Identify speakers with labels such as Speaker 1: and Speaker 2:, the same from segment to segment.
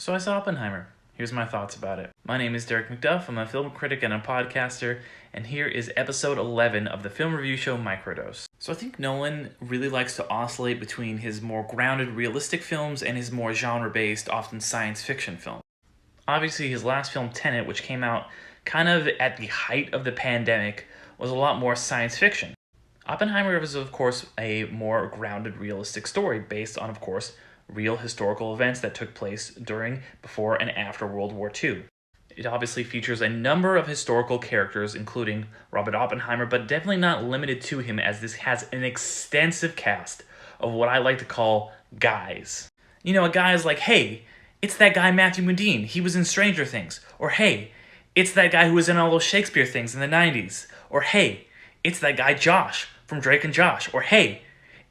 Speaker 1: So I saw Oppenheimer. Here's my thoughts about it. My name is Derek McDuff. I'm a film critic and a podcaster, and here is episode 11 of the film review show MicroDose. So I think Nolan really likes to oscillate between his more grounded, realistic films and his more genre-based, often science fiction films. Obviously, his last film, Tenet, which came out kind of at the height of the pandemic, was a lot more science fiction. Oppenheimer was, of course, a more grounded, realistic story based on, of course, real historical events that took place during, before, and after World War II. It obviously features a number of historical characters, including Robert Oppenheimer, but definitely not limited to him, as this has an extensive cast of what I like to call guys. You know, a guy is like, hey, it's that guy Matthew Modine, he was in Stranger Things. Or hey, it's that guy who was in all those Shakespeare things in the 90s. Or hey, it's that guy Josh from Drake and Josh. Or hey,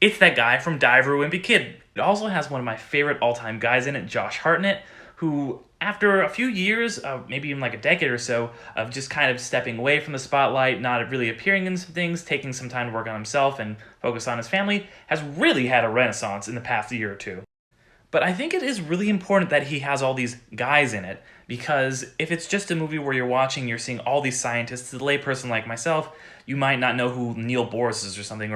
Speaker 1: it's that guy from Die for a Wimpy Kid. It also has one of my favorite all-time guys in it, Josh Hartnett, who, after a few years, maybe even like a decade or so, of just kind of stepping away from the spotlight, not really appearing in some things, taking some time to work on himself and focus on his family, has really had a renaissance in the past year or two. But I think it is really important that he has all these guys in it, because if it's just a movie where you're seeing all these scientists, the layperson like myself, you might not know who Neil Boris is or something,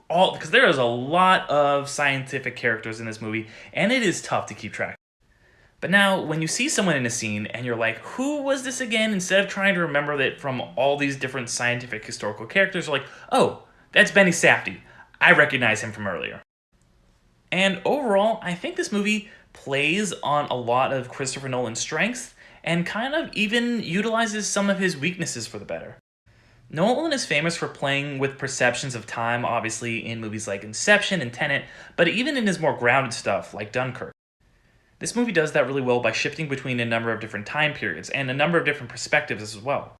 Speaker 1: because there is a lot of scientific characters in this movie, and it is tough to keep track. But now, when you see someone in a scene and you're like, who was this again? Instead of trying to remember that from all these different scientific historical characters, you're like, oh, that's Benny Safdie. I recognize him from earlier. And overall, I think this movie plays on a lot of Christopher Nolan's strengths and kind of even utilizes some of his weaknesses for the better. Nolan is famous for playing with perceptions of time, obviously in movies like Inception and Tenet, but even in his more grounded stuff like Dunkirk. This movie does that really well by shifting between a number of different time periods and a number of different perspectives as well.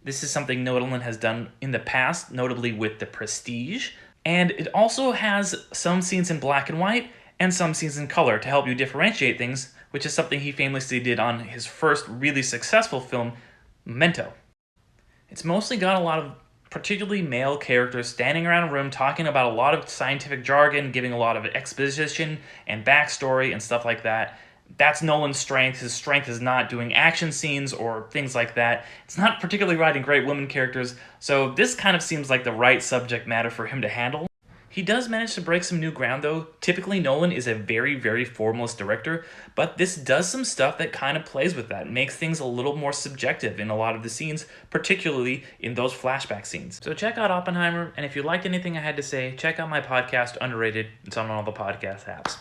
Speaker 1: This is something Nolan has done in the past, notably with The Prestige, and it also has some scenes in black and white and some scenes in color to help you differentiate things, which is something he famously did on his first really successful film, Memento. It's mostly got a lot of particularly male characters standing around a room talking about a lot of scientific jargon, giving a lot of exposition and backstory and stuff like that. That's Nolan's strength. His strength is not doing action scenes or things like that. It's not particularly writing great women characters, so this kind of seems like the right subject matter for him to handle. He does manage to break some new ground, though. Typically, Nolan is a very, very formalist director, but this does some stuff that kind of plays with that, makes things a little more subjective in a lot of the scenes, particularly in those flashback scenes. So check out Oppenheimer, and if you liked anything I had to say, check out my podcast, Underrated. It's on all the podcast apps.